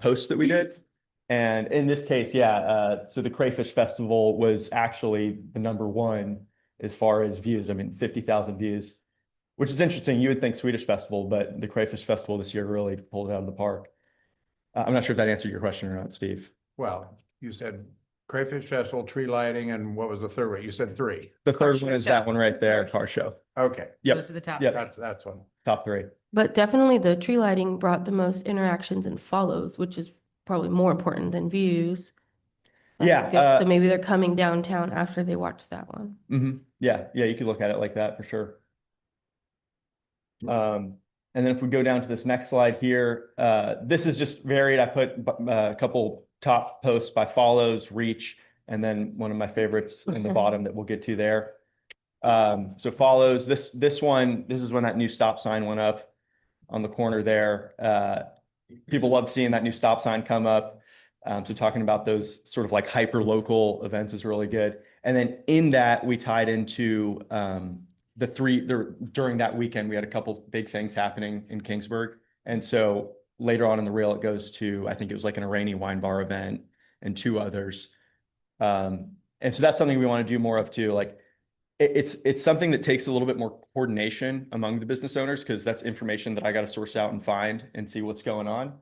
posts that we did. And in this case, so the Crayfish Festival was actually the #1 as far as views. 50,000 views, which is interesting. You would think Swedish Festival, but the Crayfish Festival this year really pulled it out of the park. I'm not sure if that answered your question or not, Steve. well, you said Crayfish Festival, tree lighting, and what was the third one? You said 3. The third one is that one right there, car show. Okay, Yep. Those are the top. Yep. that's one. Top 3. But definitely the tree lighting brought the most interactions and follows, which is probably more important than views. But Yeah, good. So maybe they're coming downtown after they watch that one. Yeah, you could look at it like that for sure. And then if we go down to this next slide here, this is just varied. I put a couple top posts by follows, reach, and then one of my favorites in the bottom that we'll get to there. So follows, this is when that new stop sign went up on the corner there. People love seeing that new stop sign come up. So talking about those sort of like hyper local events is really good. And then in that we tied into during that weekend, we had a couple big things happening in Kingsburg. And so later on in the reel, it goes to, I think it was like an Iranian wine bar event and 2 others. And so that's something we want to do more of too. Like it's something that takes a little bit more coordination among the business owners, because that's information that I got to source out and find and see what's going on.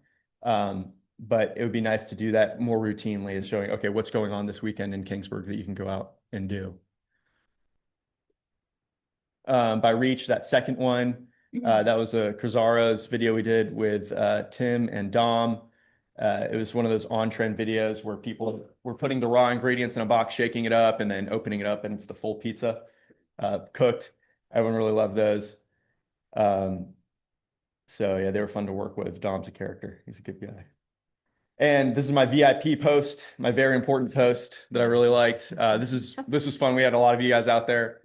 But it would be nice to do that more routinely, is showing, okay, what's going on this weekend in Kingsburg that you can go out and do. By Reach, that second one, that was a Krazara's video we did with Tim and Dom. It was one of those on-trend videos where people were putting the raw ingredients in a box, shaking it up, and then opening it up, and it's the full pizza cooked. Everyone really loved those. So yeah, they were fun to work with. Dom's a character. He's a good guy. And this is my VIP post, my very important post that I really liked. This was fun. We had a lot of you guys out there.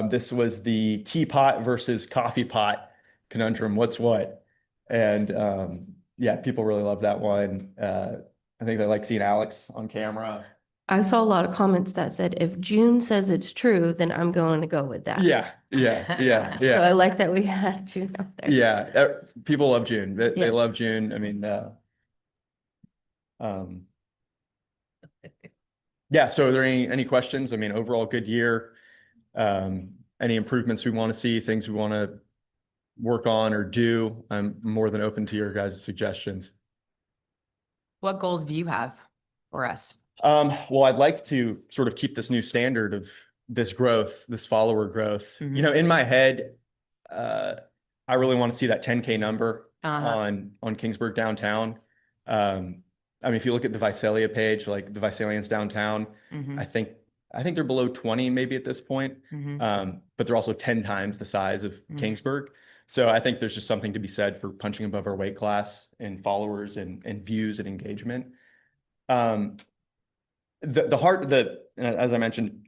This was the teapot versus coffee pot conundrum. What's what? And yeah, people really love that one. I think they like seeing Alex on camera. I saw a lot of comments that said, if June says it's true, then I'm going to go with that. Yeah. So I like that we had June out there. Yeah, people love June. They Yeah. love June. I mean, yeah. So are there any questions? I mean, overall good year. Any improvements we want to see, things we want to work on or do? I'm more than open to your guys' suggestions. What goals do you have for us? Well, I'd like to sort of keep this new standard of this growth, this follower growth. Mhm. You know, in my head, I really want to see that 10K number Uh-huh. on Kingsburg downtown. I mean, if you look at the Visalia page, like the Visalians downtown, Mhm. I think they're below 20 maybe at this point. Mhm. But they're also 10 times the size of Mhm. Kingsburg. So I think there's just something to be said for punching above our weight class in followers and views and engagement. As I mentioned,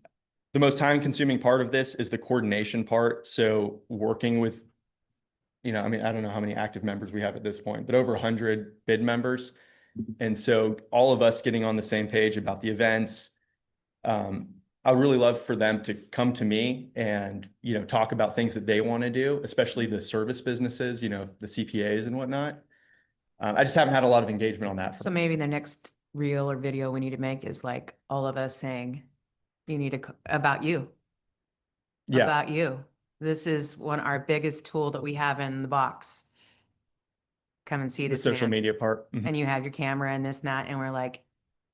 the most time consuming part of this is the coordination part. So working with, I mean, I don't know how many active members we have at this point, but over 100 bid members. And so all of us getting on the same page about the events. I would really love for them to come to me and, talk about things that they want to do, especially the service businesses, the CPAs and whatnot. I just haven't had a lot of engagement on that. So maybe the next reel or video we need to make is like all of us saying, you need to, about you. Yeah. About you. This is our biggest tool that we have in the box. Come and see The this social man. media part. Mhm. And you have your camera and this and that, and we're like,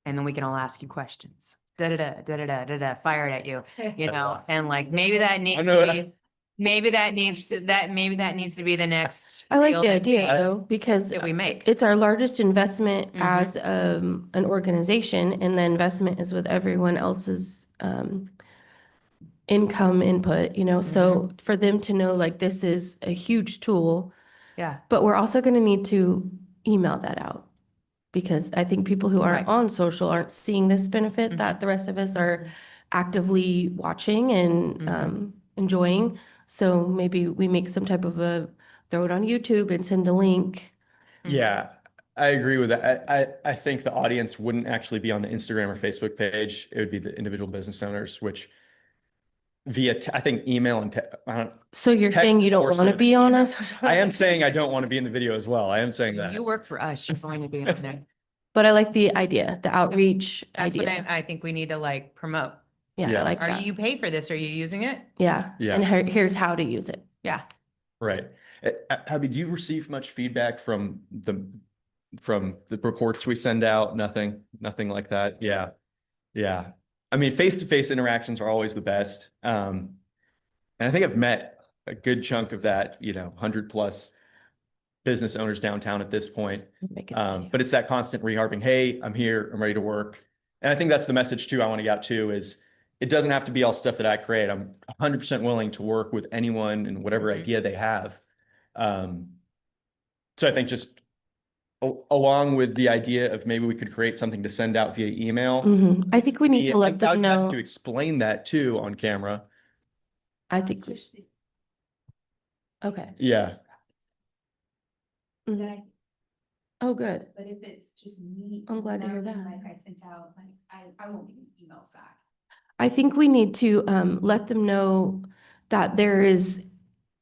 and then we can all ask you questions. Fire it at you, and like maybe that needs to be, maybe that needs to be the next. I like reel the that idea we- though, because that we make. it's our largest investment Mhm. as an organization, and the investment is with everyone else's income input, so for them to know like this is a huge tool, Yeah. but we're also going to need to email that out. Because I think people who aren't Right. on social aren't seeing this benefit Mhm. that the rest of us are actively watching and Mhm. enjoying. So maybe we make some type of throw it on YouTube and send a link. Yeah, I agree with that. I think the audience wouldn't actually be on the Instagram or Facebook page. It would be the individual business owners, which I think email and So you're saying you don't want to enforcement. be on us? I am saying I don't want to be in the video as well. I am saying that. You work for us, you're going to be on there. But I like the idea, the outreach That's what idea. I think we need to like promote. Yeah, Yeah. I like Are that. you pay for this? Are you using it? Yeah. Yeah. And here's how to use it. Yeah. Right. Abby, do you receive much feedback from the reports we send out? Nothing like that. Yeah. Yeah. I mean, face-to-face interactions are always the best. And I think I've met a good chunk of that, 100+ business owners downtown at this point. Make it a video. But it's that constant reharping, hey, I'm here, I'm ready to work. And I think that's the message too I want to get out too, is it doesn't have to be all stuff that I create. I'm 100% willing to work with anyone and whatever Mhm. idea they have. So I think just along with the idea of maybe we could create something to send out via email. Mhm. I think we need to let I'd them have know. to explain that too on camera. I think we should. Okay. Yeah. Mhm. Oh, good. But if it's just me. I'm glad to hear nothing that. Like I sent out, like I won't get emails back. I think we need to let them know that there is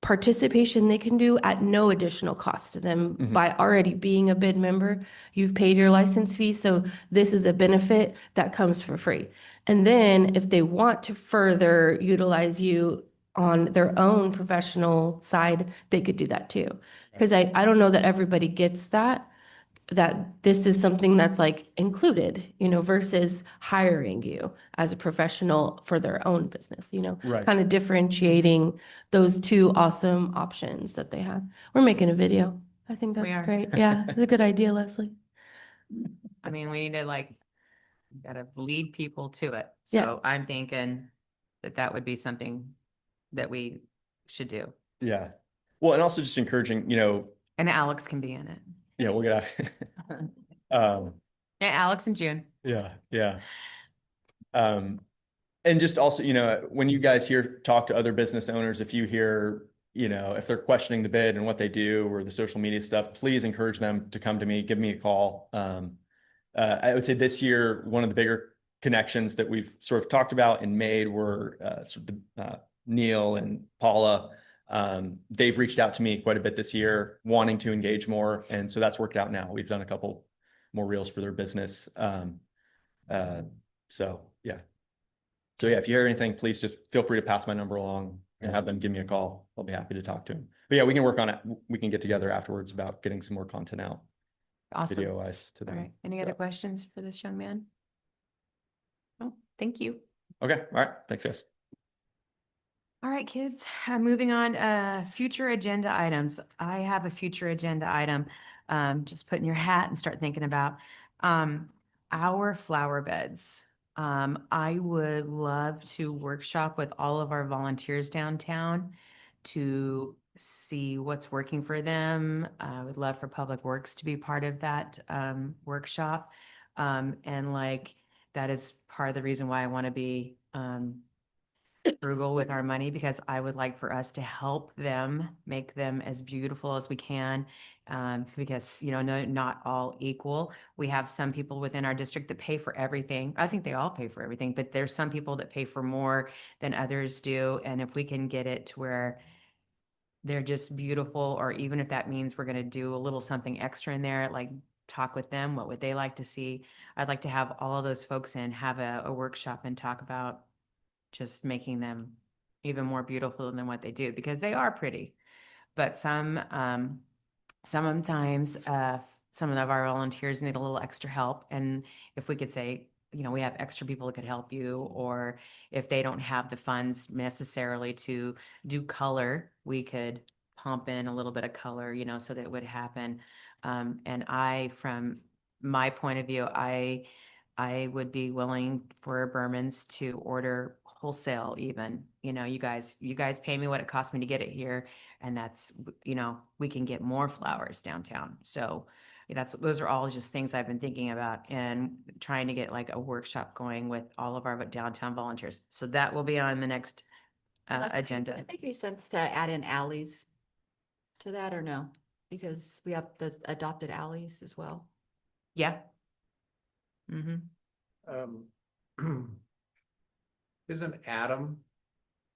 participation they can do at no additional cost to them Mhm. by already being a bid member. You've paid your license fee, so this is a benefit that comes for free. And then if they want to further utilize you on their own professional side, they could do that too. Because I don't know that everybody gets that. that this is something that's like included, versus hiring you as a professional for their own business, Right. kind of differentiating those two awesome options that they have. We're making a video. I think We that's are. great. Yeah, it's a good idea, Leslie. I mean, we need to like, gotta lead people to it. Yeah. So I'm thinking that would be something that we should do. Yeah. Well, and also just encouraging, And Alex can be in it. yeah, we'll get out. Yeah, Alex and June. Yeah, yeah. And just also, when you guys talk to other business owners, if you hear, if they're questioning the bid and what they do or the social media stuff, please encourage them to come to me, give me a call. I would say this year, one of the bigger connections that we've sort of talked about and made were Neil and Paula. They've reached out to me quite a bit this year, wanting to engage more. And so that's worked out now. We've done a couple more reels for their business. So yeah. So yeah, if you hear anything, please just feel free to pass my number along and have them give me a call. I'll be happy to talk to them. But yeah, we can work on it. We can get together afterwards about getting some more content out, Awesome. video wise to All them. right. Any other questions for this young man? Oh, thank you. Okay. All right. Thanks, guys. All right, kids, moving on, future agenda items. I have a future agenda item. Just put in your hat and start thinking about, our flower beds. I would love to workshop with all of our volunteers downtown to see what's working for them. I would love for Public Works to be part of that, workshop. And like, that is part of the reason why I want to be, frugal with our money, because I would like for us to help them make them as beautiful as we can. Because, no, not all equal. We have some people within our district that pay for everything. I think they all pay for everything, but there's some people that pay for more than others do. And if we can get it to where they're just beautiful, or even if that means we're going to do a little something extra in there, like talk with them, what would they like to see? I'd like to have all of those folks in, have a workshop and talk about just making them even more beautiful than what they do, because they are pretty. But sometimes, some of our volunteers need a little extra help. And if we could say, we have extra people that could help you, or if they don't have the funds necessarily to do color, we could pump in a little bit of color, so that it would happen. And from my point of view, I would be willing for Berman's to order wholesale even. You guys pay me what it cost me to get it here. And that's, we can get more flowers downtown. So those are all just things I've been thinking about and trying to get like a workshop going with all of our downtown volunteers. So that will be on the next agenda. Does it make any sense to add in alleys to that or no? Because we have the adopted alleys as well. Yeah. Mm-hmm. Isn't Adam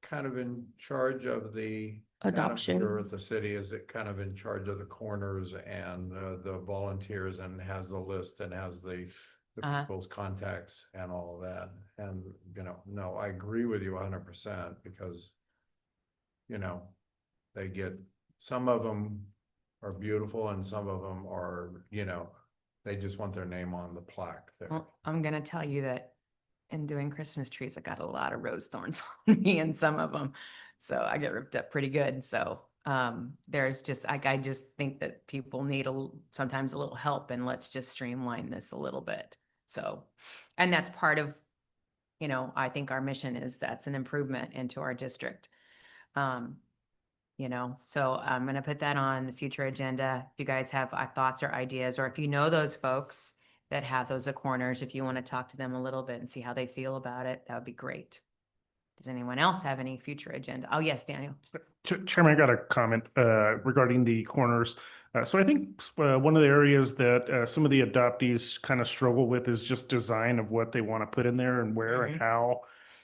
kind of in charge of the Adoption. Or the city, is it kind of in charge of the corners and the volunteers, and has the list and has the people's contacts and all of that? And, no, I agree with you 100%, because, they get, some of them are beautiful and some of them are, they just want their name on the plaque there. Well, I'm going to tell you that in doing Christmas trees, I got a lot of rose thorns on me and some of them. So I get ripped up pretty good. So there's just, I just think that people need sometimes a little help, and let's just streamline this a little bit. So, and that's part of, I think our mission is that's an improvement into our district. So I'm going to put that on the future agenda. If you guys have thoughts or ideas, or if you know those folks that have those corners, if you want to talk to them a little bit and see how they feel about it, that would be great. Does anyone else have any future agenda? Oh, yes, Daniel. Chairman, I got a comment regarding the corners. So I think one of the areas that some of the adoptees kind of struggle with is just design of what they want to put in there and where and how.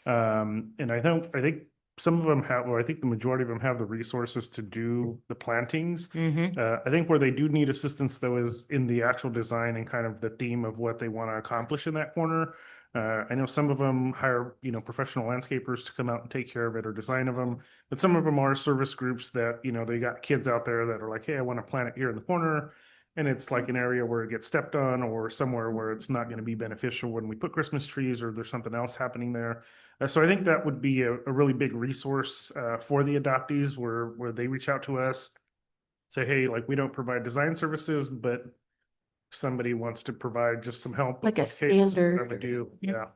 And I think some of them have, or I think the majority of them have the resources to do the plantings. I think where they do need assistance though is in the actual design and kind of the theme of what they want to accomplish in that corner. I know some of them hire, professional landscapers to come out and take care of it or design of them, but some of them are service groups that, they got kids out there that are like, hey, I want to plant it here in the corner. and it's like an area where it gets stepped on or somewhere where it's not going to be beneficial when we put Christmas trees or there's something else happening there. So I think that would be a really big resource for the adoptees where they reach out to us, say, hey, like we don't provide design services, but if somebody wants to provide just some help. Like a with case, I standard. would do, yeah.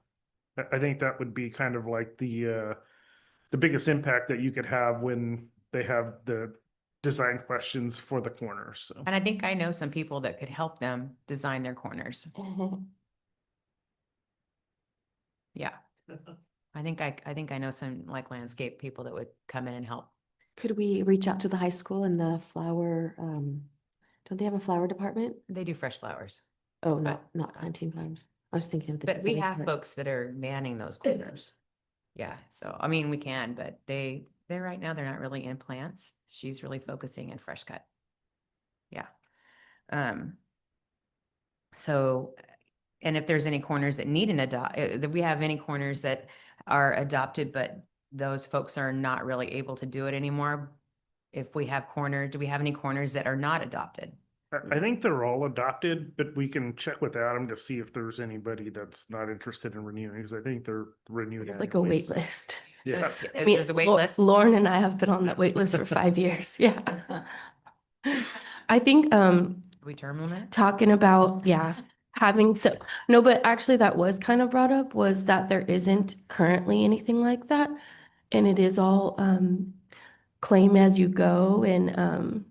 I think that would be kind of like the biggest impact that you could have when they have the design questions for the corners. So And I think I know some people that could help them design their corners. Yeah. I think I know some like landscape people that would come in and help. Could we reach out to the high school and the flower, don't they have a flower department? They do fresh flowers. Oh, But- not planting flowers. I was thinking of the. But we design have part. folks that are manning those corners. Yeah, so I mean, we can, but they're right now, they're not really in plants. She's really focusing in fresh cut. Yeah. So, and if there's any corners that need an that we have any corners that are adopted, but those folks are not really able to do it anymore. If we have do we have any corners that are not adopted? I think they're all adopted, but we can check with Adam to see if there's anybody that's not interested in renewing, because I think they're renewed. There's like a wait anyways. list. Yeah. I mean, There's a wait Lo- list. Lauren and I have been on that wait list for 5 years. Yeah. I think, We term limit? talking about, yeah, having so, no, but actually that was kind of brought up was that there isn't currently anything like that. And it is all, claim as you go and,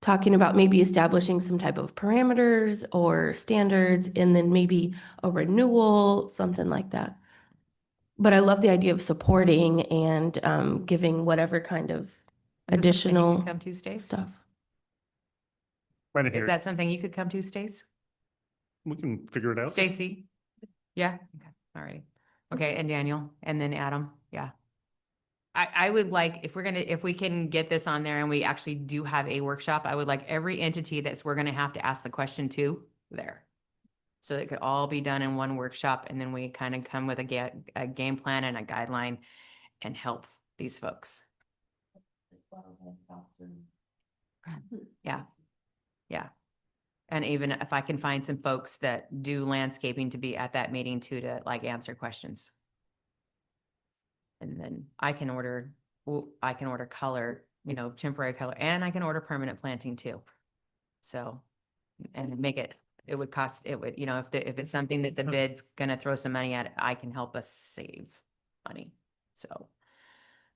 talking about maybe establishing some type of parameters or standards and then maybe a renewal, something like that. But I love the idea of supporting and giving whatever kind of Is this something you could additional come to, Stace? stuff. Right in Is here. that something you could come to, Stace? We can figure it out. Stacy? Yeah, okay, all right. Okay, and Daniel, and then Adam, yeah. I would like, if we can get this on there and we actually do have a workshop, I would like every entity we're gonna have to ask the question to there. So it could all be done in one workshop and then we kind of come with a game plan and a guideline and help these folks. Yeah, yeah. And even if I can find some folks that do landscaping to be at that meeting too, to like answer questions. And then I can order color, temporary color, and I can order permanent planting too. So, and it would cost, if it's something that the bid's gonna throw some money at, I can help us save money. So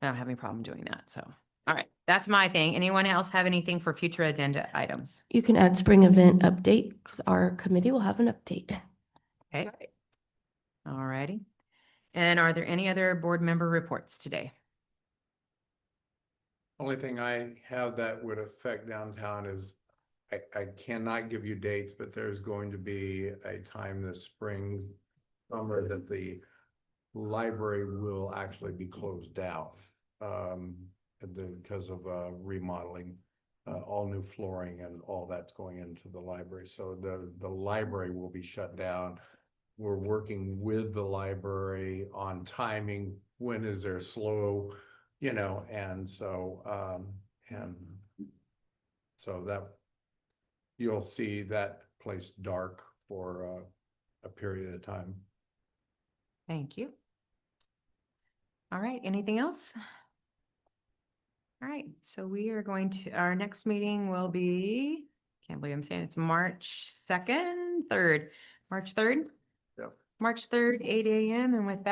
I don't have any problem doing that. So, all right, that's my thing. Anyone else have anything for future agenda items? You can add spring event update because our committee will have an update. Okay. All righty. And are there any other board member reports today? Only thing I have that would affect downtown is I cannot give you dates, but there's going to be a time this spring, summer that the library will actually be closed down. Because of remodeling, all new flooring and all that's going into the library. So the library will be shut down. We're working with the library on timing. When is there slow, and so that you'll see that place dark for a period of time. Thank you. All right, anything else? All right, so we are our next meeting will be, can't believe I'm saying it's March 2nd, 3rd, March 3rd? Yep. March 3rd, 8 a.m. And with that,